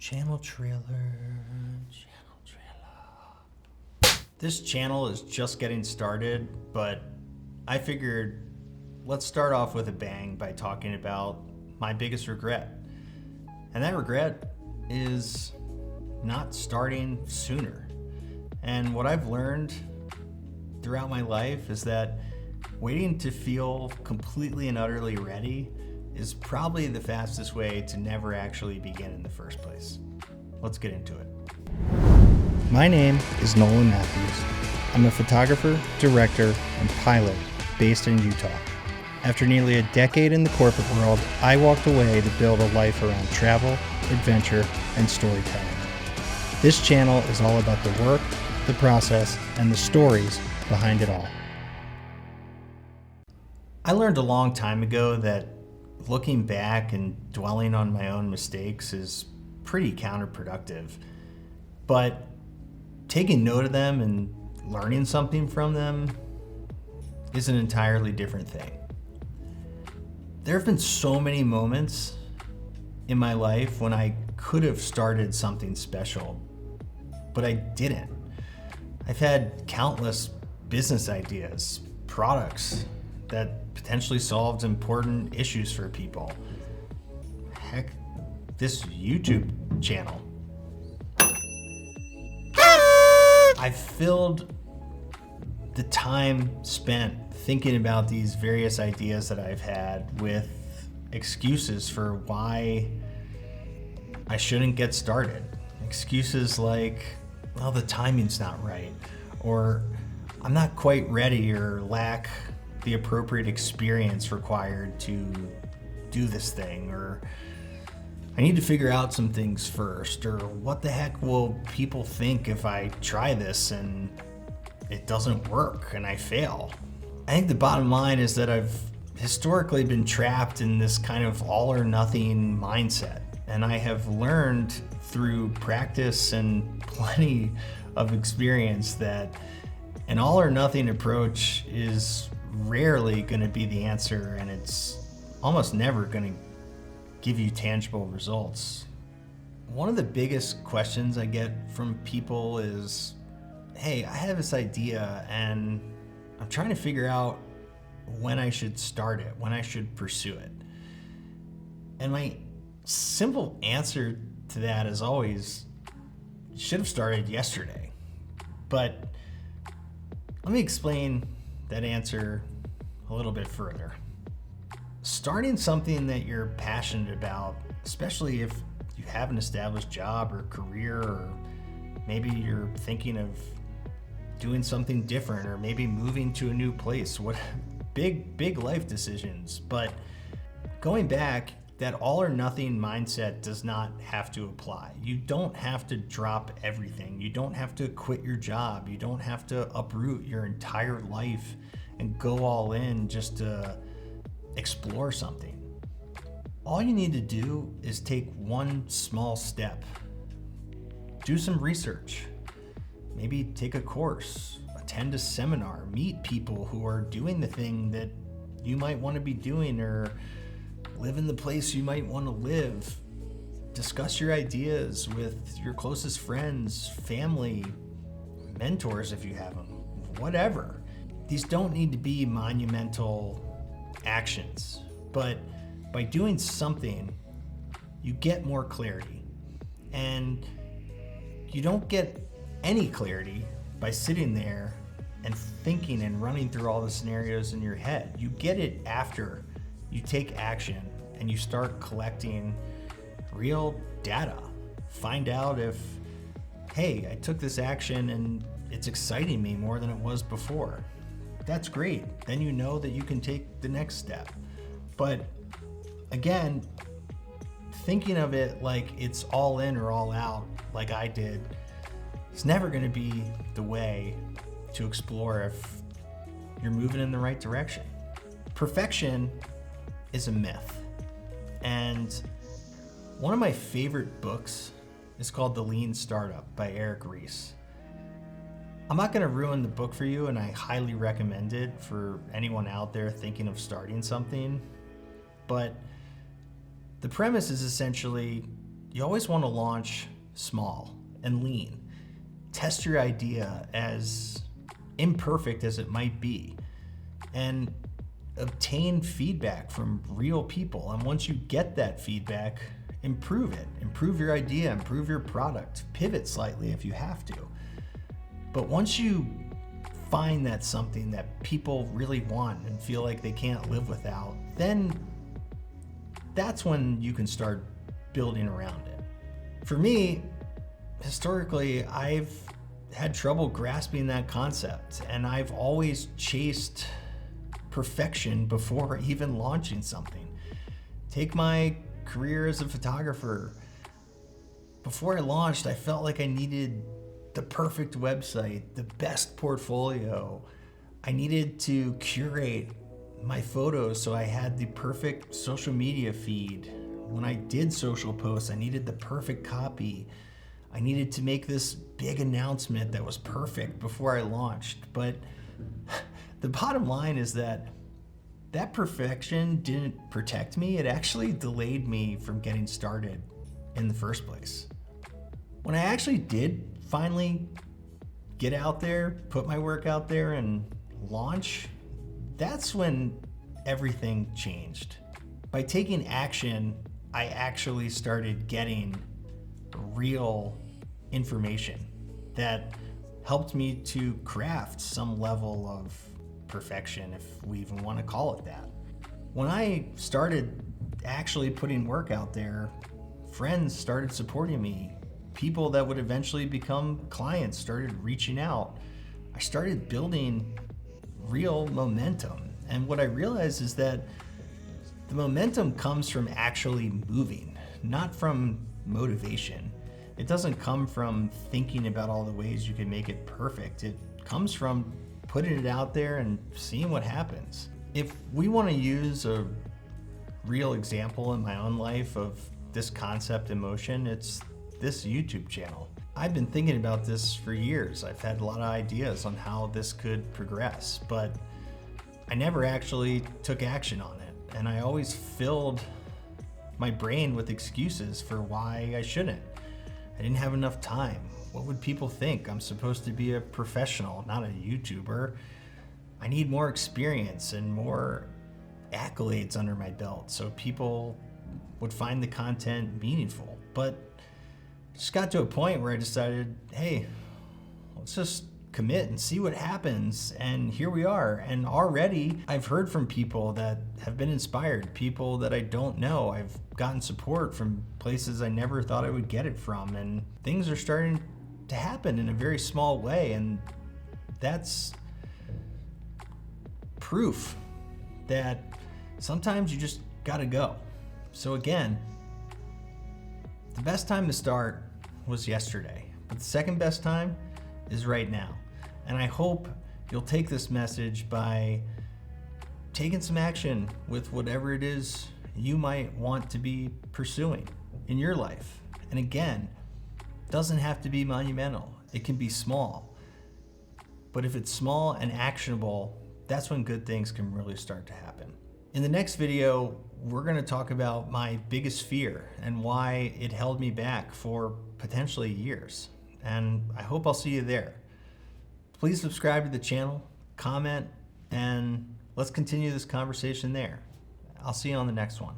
Channel trailer. This channel is just getting started, but I figured let's start off with a bang by talking about my biggest regret. And that regret is not starting sooner. And what I've learned throughout my life is that waiting to feel completely and utterly ready is probably the fastest way to never actually begin in the first place. Let's get into it. My name is Nolan Matthews. I'm a photographer, director, and pilot based in Utah. After nearly a decade in the corporate world, I walked away to build a life around travel, adventure, and storytelling. This channel is all about the work, the process, and the stories behind it all. I learned a long time ago that looking back and dwelling on my own mistakes is pretty counterproductive. But taking note of them and learning something from them is an entirely different thing. There have been so many moments in my life when I could have started something special, but I didn't. I've had countless business ideas, products that potentially solved important issues for people. Heck, this YouTube channel. I've filled the time spent thinking about these various ideas that I've had with excuses for why I shouldn't get started. Excuses like, well, the timing's not right, or I'm not quite ready, or lack the appropriate experience required to do this thing, or I need to figure out some things first, or what the heck will people think if I try this and it doesn't work and I fail. I think the bottom line is that I've historically been trapped in this kind of all or nothing mindset, and I have learned through practice and plenty of experience that an all or nothing approach is rarely going to be the answer, and it's almost never going to give you tangible results. One of the biggest questions I get from people is, hey, I have this idea and I'm trying to figure out when I should start it, when I should pursue it. And my simple answer to that is always, should have started yesterday. But let me explain that answer a little bit further. Starting something that you're passionate about, especially if you have an established job or career, or maybe you're thinking of doing something different, or maybe moving to a new place, what big life decisions. But going back, that all or nothing mindset does not have to apply. You don't have to drop everything. You don't have to quit your job. You don't have to uproot your entire life and go all in just to explore something. All you need to do is take one small step. Do some research. Maybe take a course, attend a seminar, meet people who are doing the thing that you might want to be doing, or live in the place you might want to live. Discuss your ideas with your closest friends, family, mentors if you have them, whatever. These don't need to be monumental actions, but by doing something, you get more clarity. And you don't get any clarity by sitting there and thinking and running through all the scenarios in your head. You get it after you take action and you start collecting real data. Find out if, hey, I took this action and it's exciting me more than it was before. That's great. Then you know that you can take the next step. But again, thinking of it like it's all in or all out, like I did, it's never going to be the way to explore if you're moving in the right direction. Perfection is a myth. And one of my favorite books is called The Lean Startup by Eric Ries. I'm not going to ruin the book for you, and I highly recommend it for anyone out there thinking of starting something. But the premise is essentially you always want to launch small and lean. Test your idea, as imperfect as it might be, and obtain feedback from real people. And once you get that feedback, improve it. Improve your idea, improve your product, pivot slightly if you have to. But once you find that something that people really want and feel like they can't live without, then that's when you can start building around it. For me, historically, I've had trouble grasping that concept, and I've always chased perfection before even launching something. Take my career as a photographer. Before I launched, I felt like I needed the perfect website, the best portfolio. I needed to curate my photos so I had the perfect social media feed. When I did social posts, I needed the perfect copy. I needed to make this big announcement that was perfect before I launched. But the bottom line is that perfection didn't protect me. It actually delayed me from getting started in the first place. When I actually did finally get out there, put my work out there and launch, that's when everything changed. By taking action, I actually started getting real information that helped me to craft some level of perfection, if we even want to call it that. When I started actually putting work out there, friends started supporting me. People that would eventually become clients started reaching out. I started building real momentum. And what I realized is that the momentum comes from actually moving, not from motivation. It doesn't come from thinking about all the ways you can make it perfect. It comes from putting it out there and seeing what happens. If we want to use a real example in my own life of this concept in motion, it's this YouTube channel. I've been thinking about this for years. I've had a lot of ideas on how this could progress, but I never actually took action on it. And I always filled my brain with excuses for why I shouldn't. I didn't have enough time. What would people think? I'm supposed to be a professional, not a YouTuber. I need more experience and more accolades under my belt so people would find the content meaningful. But just got to a point where I decided, hey, let's just commit and see what happens. And here we are. And already I've heard from people that have been inspired, people that I don't know. I've gotten support from places I never thought I would get it from. And things are starting to happen in a very small way. And that's proof that sometimes you just gotta go. So again, the best time to start was yesterday, but the second best time is right now. And I hope you'll take this message by taking some action with whatever it is you might want to be pursuing in your life. And again, it doesn't have to be monumental. It can be small. But if it's small and actionable, that's when good things can really start to happen. In the next video, we're going to talk about my biggest fear and why it held me back for potentially years. And I hope I'll see you there. Please subscribe to the channel, comment, and let's continue this conversation there. I'll see you on the next one.